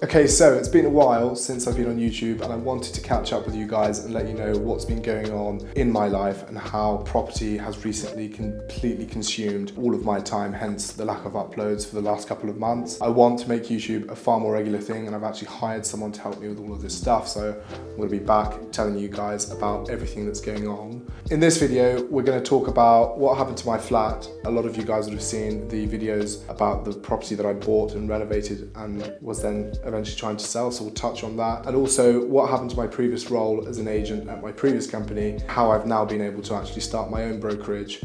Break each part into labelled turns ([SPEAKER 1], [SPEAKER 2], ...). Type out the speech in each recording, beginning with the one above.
[SPEAKER 1] Okay, so it's been a while since I've been on YouTube and I wanted to catch up with you guys and let you know what's been going on in my life and how property has recently completely consumed all of my time, hence the lack of uploads for the last couple of months. I want to make YouTube a far more regular thing and I've actually hired someone to help me with all of this stuff, so I'm going to be back telling you guys about everything that's going on. In this video, we're going to talk about what happened to my flat. A lot of you guys would have seen the videos about the property that I bought and renovated and was then eventually trying to sell, so we'll touch on that. And also what happened to my previous role as an agent at my previous company, how I've now been able to actually start my own brokerage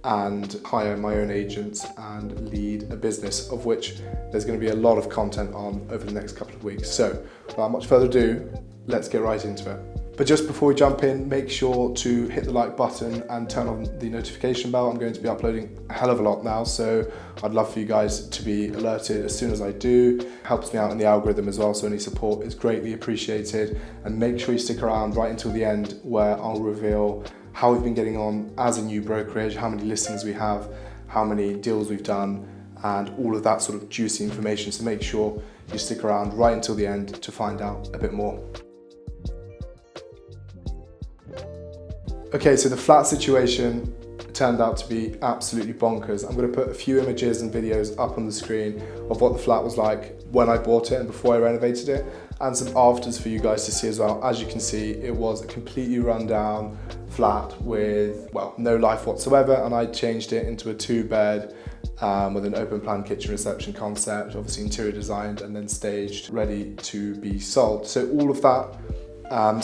[SPEAKER 1] and hire my own agents and lead a business, of which there's going to be a lot of content on over the next couple of weeks. So without much further ado, let's get right into it. But just before we jump in, make sure to hit the like button and turn on the notification bell. I'm going to be uploading a hell of a lot now, so I'd love for you guys to be alerted as soon as I do. It helps me out in the algorithm as well, so any support is greatly appreciated. And make sure you stick around right until the end, where I'll reveal how we've been getting on as a new brokerage, how many listings we have, how many deals we've done, and all of that sort of juicy information. So make sure you stick around right until the end to find out a bit more. Okay, so the flat situation turned out to be absolutely bonkers. I'm going to put a few images and videos up on the screen of what the flat was like when I bought it and before I renovated it, and some afters for you guys to see as well. As you can see, it was a completely rundown flat with, well, no life whatsoever, and I changed it into a 2-bed with an open plan kitchen reception concept, obviously interior designed and then staged, ready to be sold. So all of that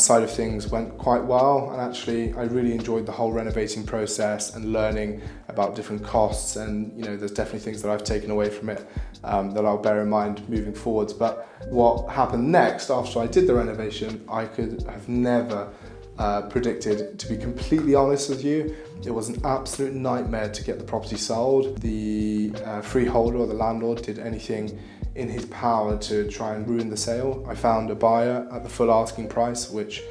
[SPEAKER 1] side of things went quite well, and actually I really enjoyed the whole renovating process and learning about different costs, and you know, there's definitely things that I've taken away from it that I'll bear in mind moving forwards. But what happened next after I did the renovation, I could have never predicted, to be completely honest with you. It was an absolute nightmare to get the property sold. The freeholder or the landlord did anything in his power to try and ruin the sale. I found a buyer at the full asking price, which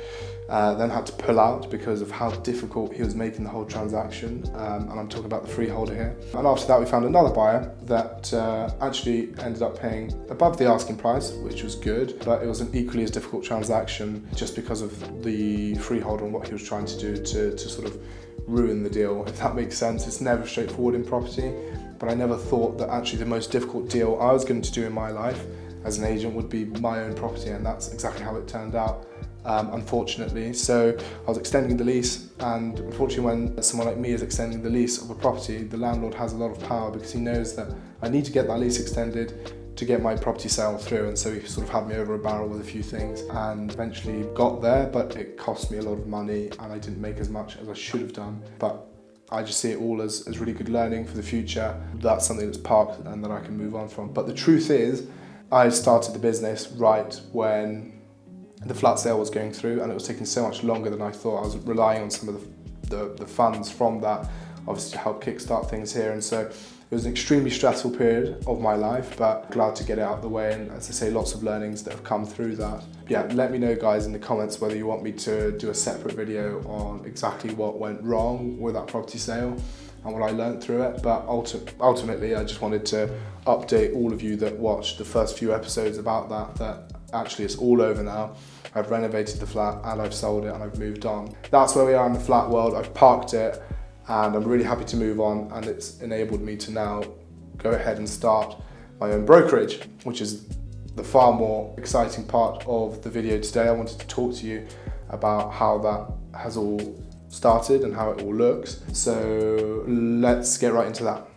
[SPEAKER 1] then had to pull out because of how difficult he was making the whole transaction, and I'm talking about the freeholder here. And after that we found another buyer that actually ended up paying above the asking price, which was good, but it was an equally as difficult transaction just because of the freeholder and what he was trying to do to sort of ruin the deal, if that makes sense. It's never straightforward in property, but I never thought that actually the most difficult deal I was going to do in my life as an agent would be my own property, and that's exactly how it turned out, unfortunately. So I was extending the lease, and unfortunately when someone like me is extending the lease of a property, the landlord has a lot of power because he knows that I need to get that lease extended to get my property sale through, and so he sort of had me over a barrel with a few things and eventually got there, but it cost me a lot of money and I didn't make as much as I should have done. But I just see it all as really good learning for the future. That's something that's parked and that I can move on from. But the truth is, I started the business right when the flat sale was going through, and it was taking so much longer than I thought. I was relying on some of the funds from that, obviously, to help kickstart things here. And so it was an extremely stressful period of my life, but glad to get it out of the way. And as I say, lots of learnings that have come through that. Yeah, let me know guys in the comments whether you want me to do a separate video on exactly what went wrong with that property sale and what I learned through it. But ultimately, I just wanted to update all of you that watched the first few episodes about that actually it's all over now. I've renovated the flat and I've sold it and I've moved on. That's where we are in the flat world. I've parked it, and I'm really happy to move on, and it's enabled me to now go ahead and start my own brokerage, which is the far more exciting part of the video today. I wanted to talk to you about how that has all started and how it all looks. So let's get right into that.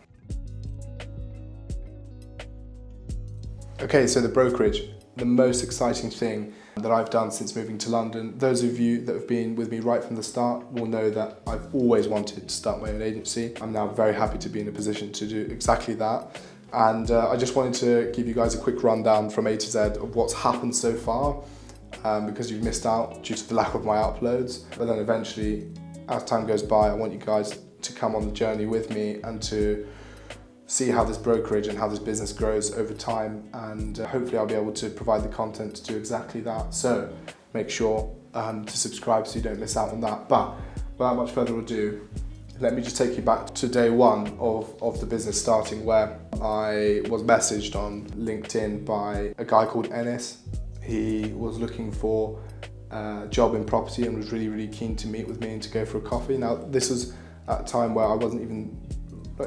[SPEAKER 1] Okay, so the brokerage, the most exciting thing that I've done since moving to London. Those of you that have been with me right from the start will know that I've always wanted to start my own agency. I'm now very happy to be in a position to do exactly that. And I just wanted to give you guys a quick rundown from A to Z of what's happened so far, because you've missed out due to the lack of my uploads. But then eventually, as time goes by, I want you guys to come on the journey with me and to see how this brokerage and how this business grows over time, and hopefully I'll be able to provide the content to do exactly that. So make sure to subscribe so you don't miss out on that. But without much further ado, Let me just take you back to day one of the business starting, where I was messaged on LinkedIn by a guy called Ennis. He was looking for a job in property and was really, really keen to meet with me and to go for a coffee. Now, this was at a time where I wasn't even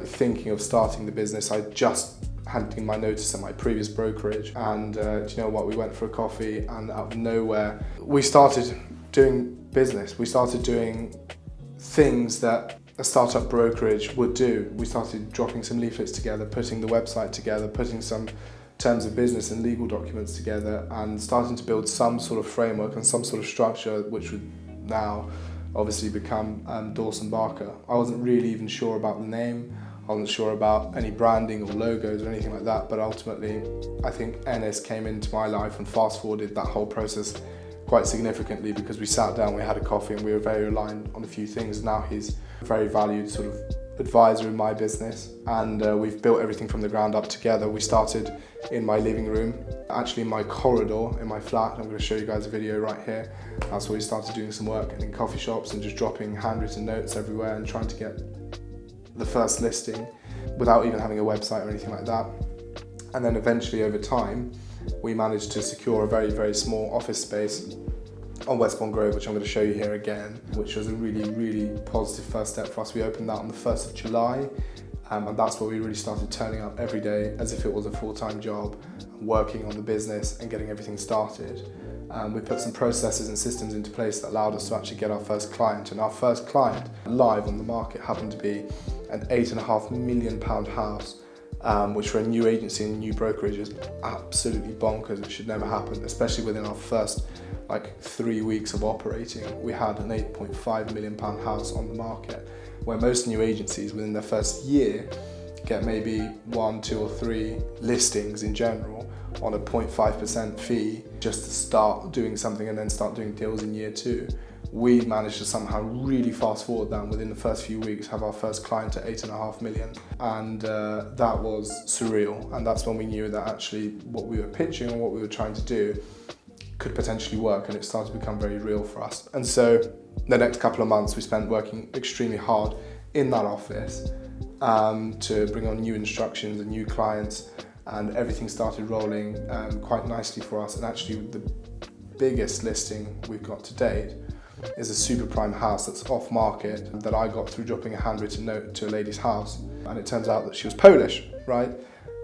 [SPEAKER 1] thinking of starting the business. I just handed in my notice at my previous brokerage, and do you know what? We went for a coffee, and out of nowhere, we started doing business. We started doing things that a startup brokerage would do. We started dropping some leaflets together, putting the website together, putting some terms of business and legal documents together, and starting to build some sort of framework and some sort of structure which would now obviously become Dawson Barker. I wasn't really even sure about the name. I wasn't sure about any branding or logos or anything like that, but ultimately I think Ennis came into my life and fast forwarded that whole process quite significantly, because we sat down, we had a coffee, and we were very aligned on a few things. Now he's a very valued sort of advisor in my business, and we've built everything from the ground up together. We started in my living room, actually in my corridor in my flat. I'm going to show you guys a video right here. That's where we started doing some work in coffee shops and just dropping handwritten notes everywhere and trying to get the first listing without even having a website or anything like that. And then eventually, over time, we managed to secure a very, very small office space on Westbourne Grove, which I'm going to show you here again, which was a really, really positive first step for us. We opened that on the 1st of July, and that's where we really started turning up every day as if it was a full-time job, working on the business and getting everything started. We put some processes and systems into place that allowed us to actually get our first client, and our first client live on the market happened to be an £8.5 million house, which for a new agency and new brokerage is absolutely bonkers. It should never happen, especially within our first 3 weeks of operating. We had an £8.5 million house on the market, where most new agencies within their first year get maybe 1, 2 or 3 listings in general on a 0.5% fee just to start doing something and then start doing deals in year 2. We managed to somehow really fast forward that, and within the first few weeks have our first client at £8.5 million, and that was surreal. And that's when we knew that actually what we were pitching and what we were trying to do could potentially work, and it started to become very real for us. And so the next couple of months we spent working extremely hard in that office to bring on new instructions and new clients, and everything started rolling quite nicely for us. And actually the biggest listing we've got to date is a super prime house that's off market that I got through dropping a handwritten note to a lady's house, and it turns out that she was Polish, right?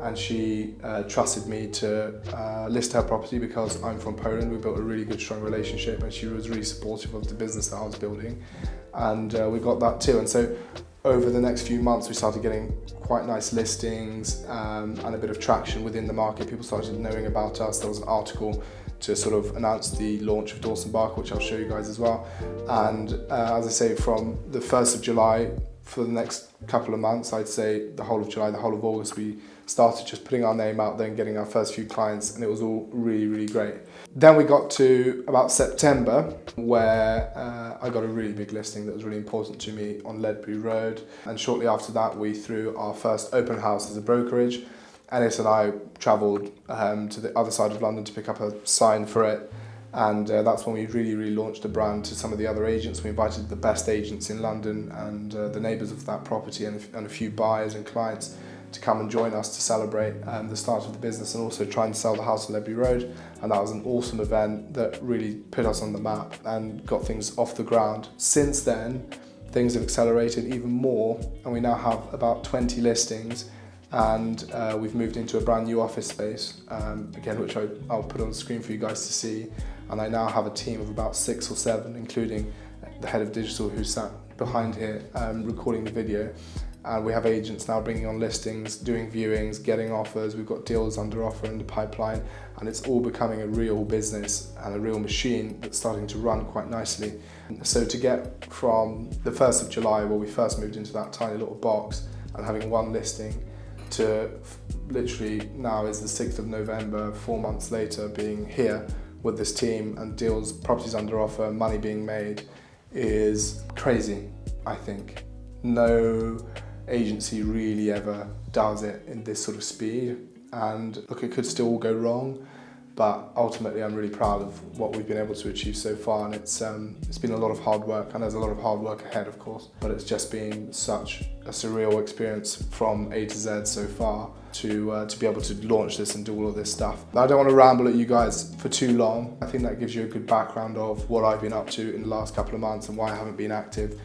[SPEAKER 1] And she trusted me to list her property because I'm from Poland. We built a really good, strong relationship, and she was really supportive of the business that I was building, and we got that too. And so over the next few months we started getting quite nice listings and a bit of traction within the market. People started knowing about us. There was an article to sort of announce the launch of Dawson Barker, which I'll show you guys as well. And as I say, from the 1st of July for the next couple of months, I'd say the whole of July, the whole of August, we started just putting our name out there and getting our first few clients, and it was all really, really great. Then we got to about September, where I got a really big listing that was really important to me on Ledbury Road. And shortly after that, we threw our first open house as a brokerage. Ennis and I travelled to the other side of London to pick up a sign for it, and that's when we really, really launched the brand to some of the other agents. We invited the best agents in London and the neighbours of that property and a few buyers and clients to come and join us to celebrate the start of the business and also try and sell the house on Ledbury Road. And that was an awesome event that really put us on the map and got things off the ground. Since then, things have accelerated even more, and we now have about 20 listings. And we've moved into a brand new office space, again, which I'll put on the screen for you guys to see. And I now have a team of about 6 or 7, including the head of digital who sat behind here recording the video. And we have agents now bringing on listings, doing viewings, getting offers. We've got deals under offer in the pipeline, and it's all becoming a real business and a real machine that's starting to run quite nicely. So to get from the 1st of July, where we first moved into that tiny little box and having one listing, to literally now is the 6th of November, 4 months later, being here with this team and deals, properties under offer, money being made, is crazy, I think. No agency really ever does it in this sort of speed, and look, it could still all go wrong, but ultimately I'm really proud of what we've been able to achieve so far, and it's been a lot of hard work, and there's a lot of hard work ahead, of course, but it's just been such a surreal experience from A to Z so far to be able to launch this and do all of this stuff. I don't want to ramble at you guys for too long. I think that gives you a good background of what I've been up to in the last couple of months and why I haven't been active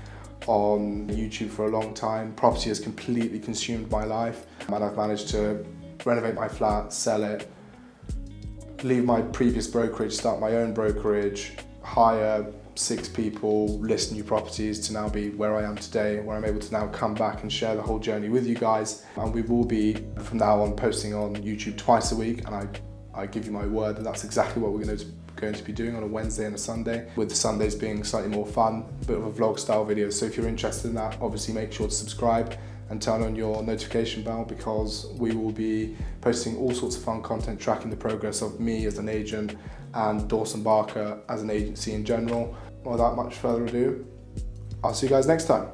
[SPEAKER 1] on YouTube for a long time. Property has completely consumed my life, and I've managed to renovate my flat, sell it, leave my previous brokerage, start my own brokerage, hire 6 people, list new properties to now be where I am today, where I'm able to now come back and share the whole journey with you guys. And we will be, from now on, posting on YouTube twice a week, and I give you my word that that's exactly what we're going to be doing on a Wednesday and a Sunday, with the Sundays being slightly more fun, a bit of a vlog style video. So if you're interested in that, obviously make sure to subscribe and turn on your notification bell, because we will be posting all sorts of fun content tracking the progress of me as an agent and Dawson Barker as an agency in general. Without much further ado, I'll see you guys next time.